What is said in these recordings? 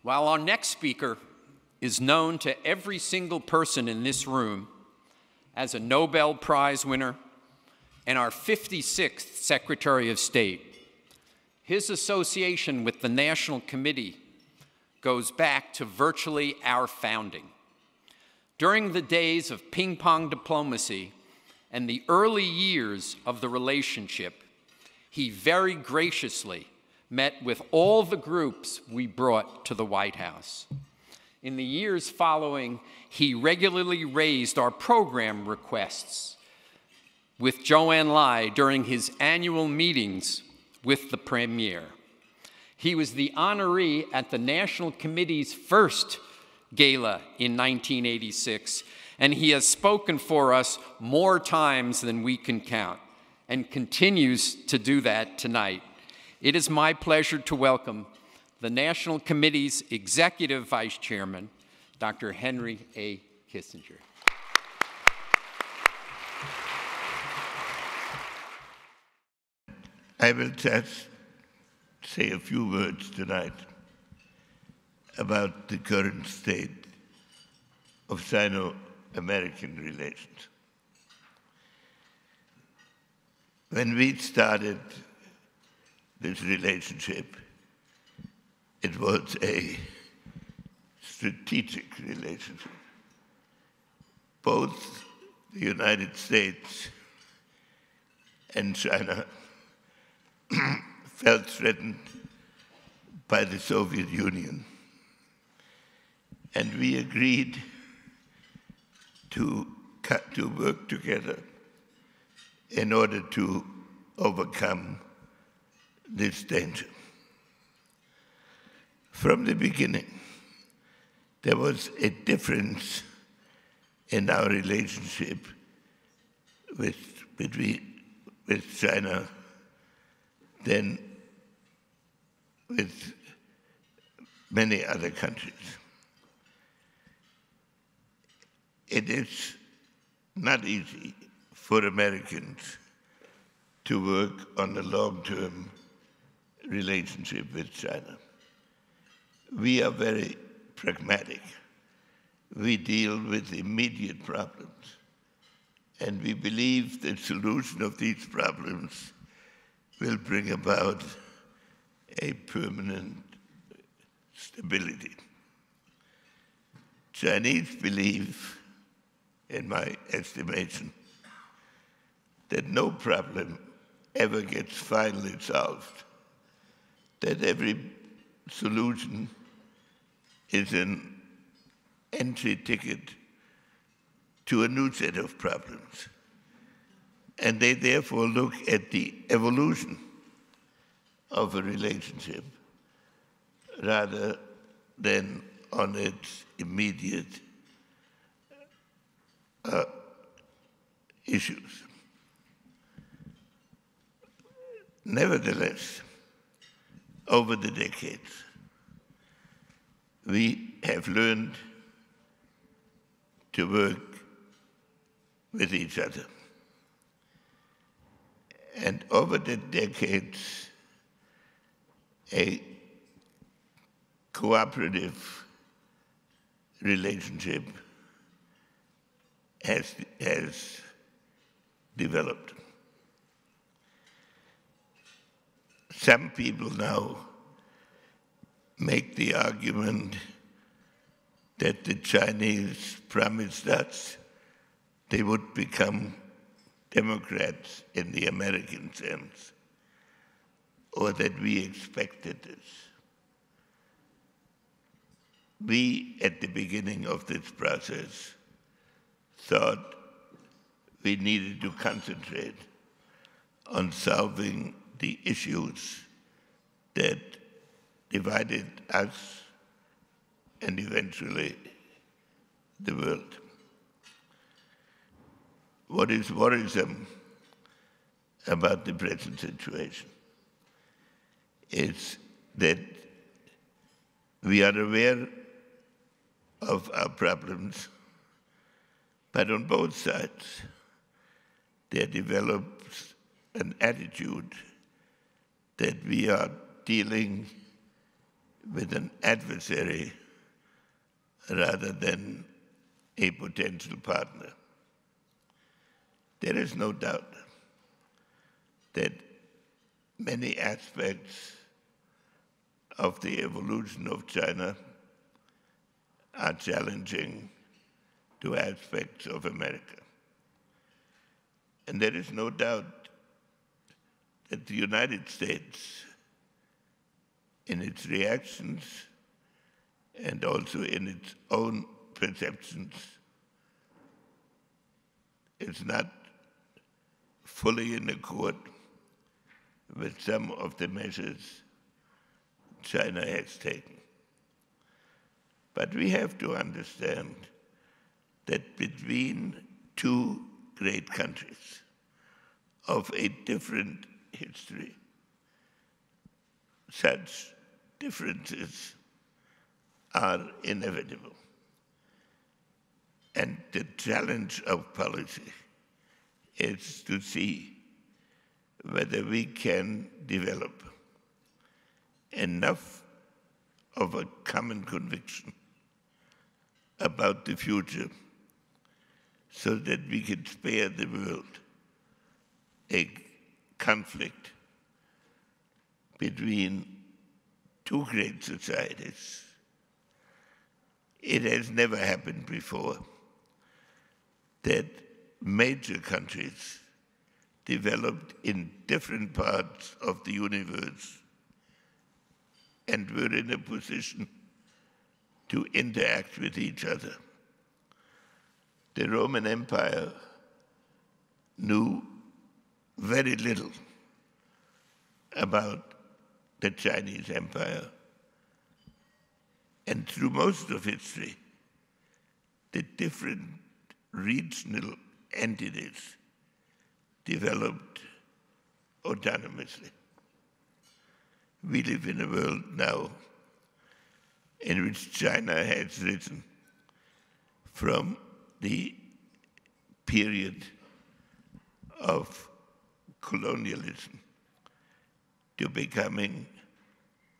While our next speaker is known to every single person in this room as a Nobel Prize winner and our 56th Secretary of State, his association with the National Committee goes back to virtually our founding. During the days of ping-pong diplomacy and the early years of the relationship, he very graciously met with all the groups we brought to the White House. In the years following, he regularly raised our program requests with Joanne Lai during his annual meetings with the Premier. He was the honoree at the National Committee's first gala in 1986, and he has spoken for us more times than we can count, and continues to do that tonight. It is my pleasure to welcome the National Committee's Executive Vice Chairman, Dr. Henry A. Kissinger. I will just say a few words tonight about the current state of Sino-American relations. When we started this relationship, it was a strategic relationship. Both the United States and China felt threatened by the Soviet Union. And we agreed to work together in order to overcome this danger. From the beginning, there was a difference in our relationship with China than with many other countries. It is not easy for Americans to work on a long-term relationship with China. We are very pragmatic. We deal with immediate problems, and we believe the solution of these problems will bring about a permanent stability. Chinese believe, in my estimation, that no problem ever gets finally solved, that every solution is an entry ticket to a new set of problems. And they therefore look at the evolution of a relationship rather than on its immediate issues. Nevertheless, over the decades, we have learned to work with each other. And over the decades, a cooperative relationship has developed. Some people now make the argument that the Chinese promised us they would become democrats in the American sense, or that we expected this. We, at the beginning of this process, thought we needed to concentrate on solving the issues that divided us and eventually the world. What is worrisome about the present situation is that we are aware of our problems, but on both sides there develops an attitude that we are dealing with an adversary rather than a potential partner. There is no doubt that many aspects of the evolution of China are challenging to aspects of America. And there is no doubt that the United States, in its reactions and also in its own perceptions, is not fully in accord with some of the measures China has taken. But we have to understand that between two great countries of a different history, such differences are inevitable. And the challenge of policy is to see whether we can develop enough of a common conviction about the future so that we can spare the world a conflict between two great societies. It has never happened before that major countries developed in different parts of the universe and were in a position to interact with each other. The Roman Empire knew very little about the Chinese Empire. And through most of history, the different regional entities developed autonomously. We live in a world now in which China has risen from the period of colonialism to becoming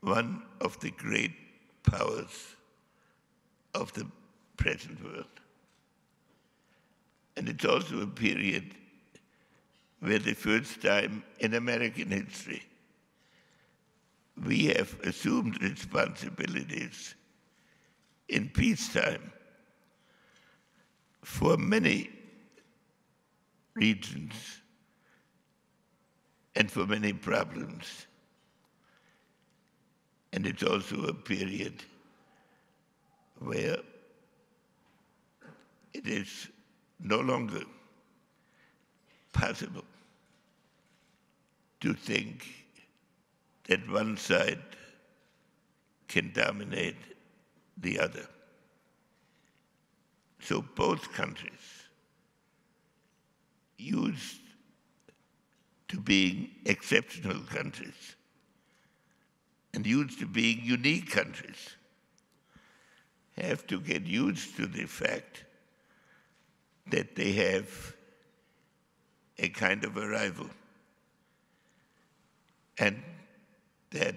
one of the great powers of the present world. And it's also a period where the first time in American history we have assumed responsibilities in peacetime for many regions and for many problems. And it's also a period where it is no longer possible to think that one side can dominate the other. So both countries, used to being exceptional countries and used to being unique countries, have to get used to the fact that they have a kind of a rival, and that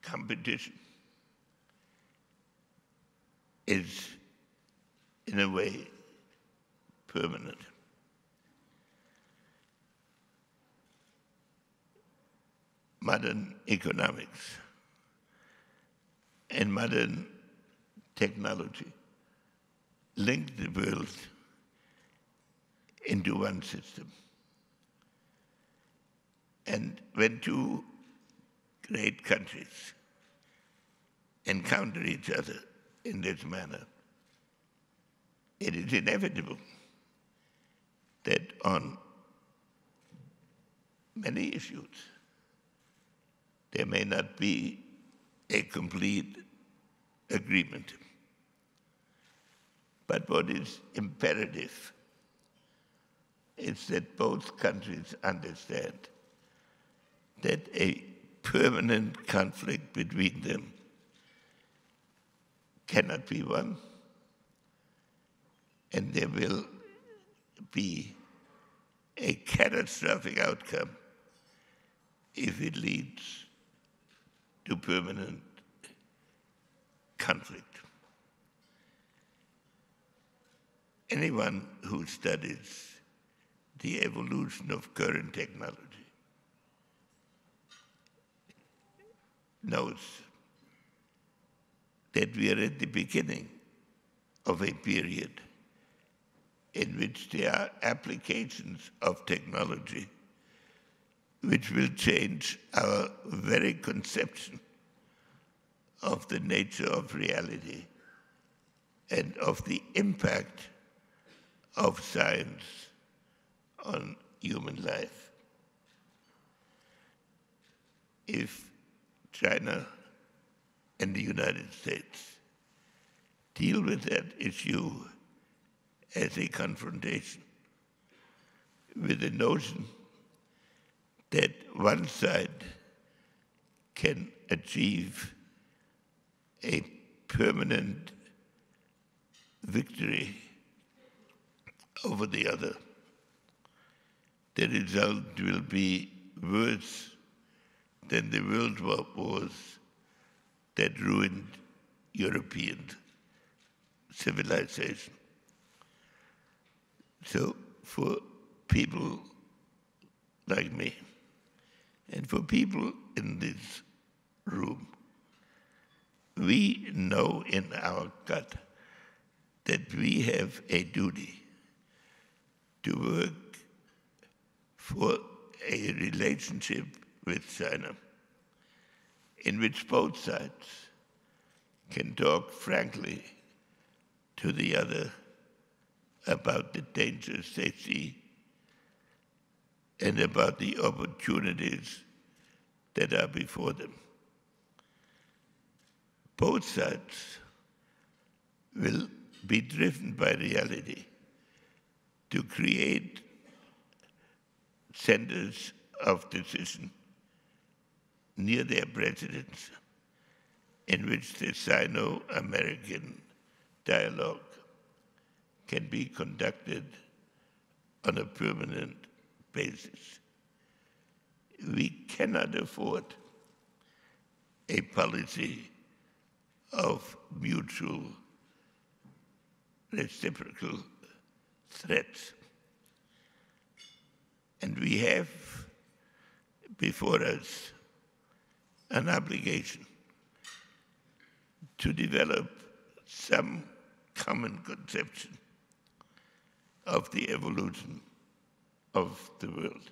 competition is, in a way, permanent. Modern economics and modern technology link the world into one system. And when two great countries encounter each other in this manner, it is inevitable that on many issues there may not be a complete agreement. But what is imperative is that both countries understand that a permanent conflict between them cannot be won, and there will be a catastrophic outcome if it leads to permanent conflict. Anyone who studies the evolution of current technology knows that we are at the beginning of a period in which there are applications of technology which will change our very conception of the nature of reality and of the impact of science on human life. If China and the United States deal with that issue as a confrontation with the notion that one side can achieve a permanent victory over the other, the result will be worse than the World War wars that ruined European civilization. So for people like me, and for people in this room, we know in our gut that we have a duty to work for a relationship with China in which both sides can talk frankly to the other about the dangers they see and about the opportunities that are before them. Both sides will be driven by reality to create centers of decision near their presidents in which the Sino-American dialogue can be conducted on a permanent basis. We cannot afford a policy of mutual reciprocal threats. And we have before us an obligation to develop some common conception of the evolution of the world.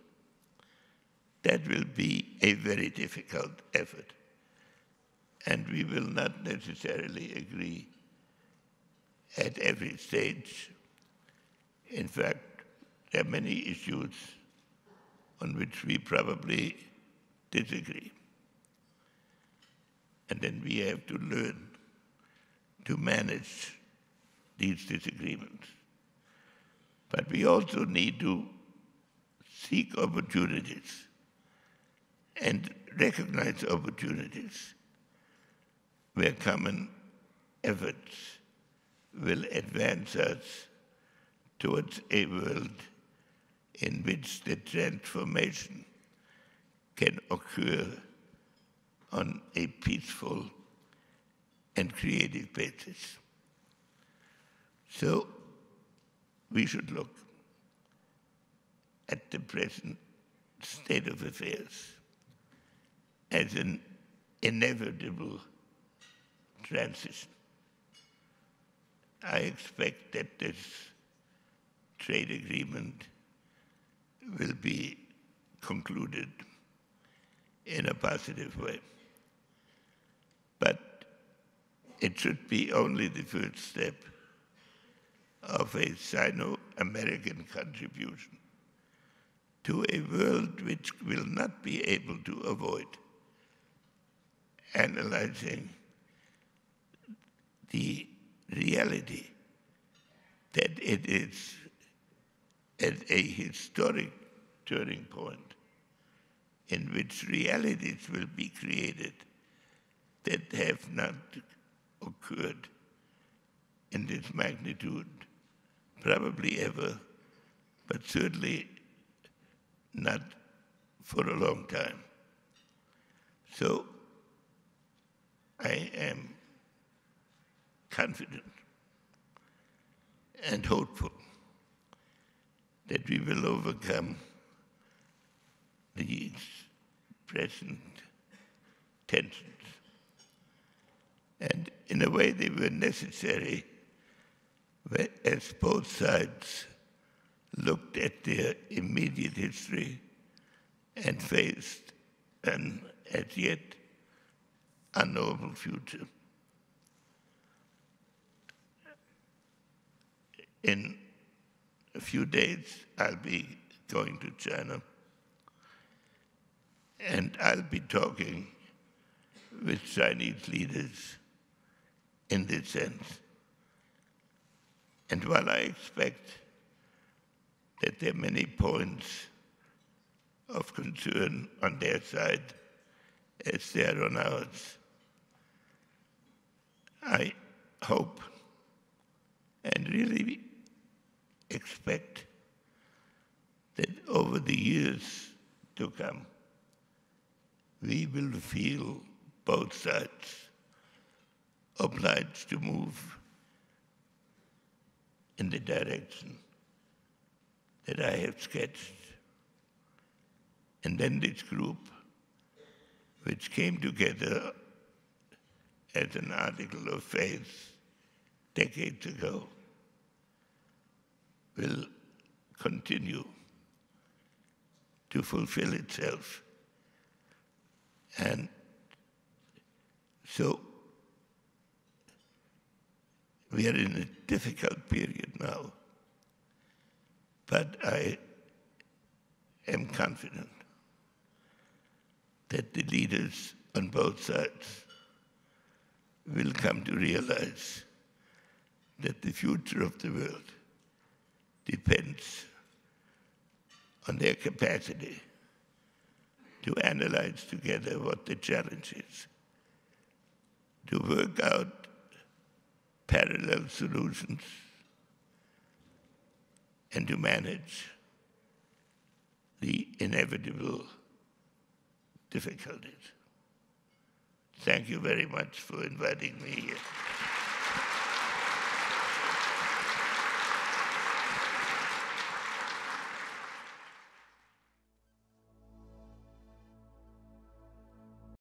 That will be a very difficult effort, and we will not necessarily agree at every stage. In fact, there are many issues on which we probably disagree. And then we have to learn to manage these disagreements. But we also need to seek opportunities and recognize opportunities where common efforts will advance us towards a world in which the transformation can occur on a peaceful and creative basis. So we should look at the present state of affairs as an inevitable transition. I expect that this trade agreement will be concluded in a positive way. But it should be only the first step of a Sino-American contribution to a world which will not be able to avoid analyzing the reality that it is at a historic turning point in which realities will be created that have not occurred in this magnitude, probably ever, but certainly not for a long time. So I am confident and hopeful that we will overcome these present tensions. And in a way they were necessary as both sides looked at their immediate history and faced an as yet unknowable future. In a few days, I'll be going to China, and I'll be talking with Chinese leaders in this sense. And while I expect that there are many points of concern on their side as there are on ours, I hope and really expect that over the years to come, we will feel both sides obliged to move in the direction that I have sketched. And then this group, which came together as an article of faith decades ago, will continue to fulfill itself. And so we are in a difficult period now, but I am confident that the leaders on both sides will come to realize that the future of the world depends on their capacity to analyze together what the challenge is, to work out parallel solutions, and to manage the inevitable difficulties. Thank you very much for inviting me here.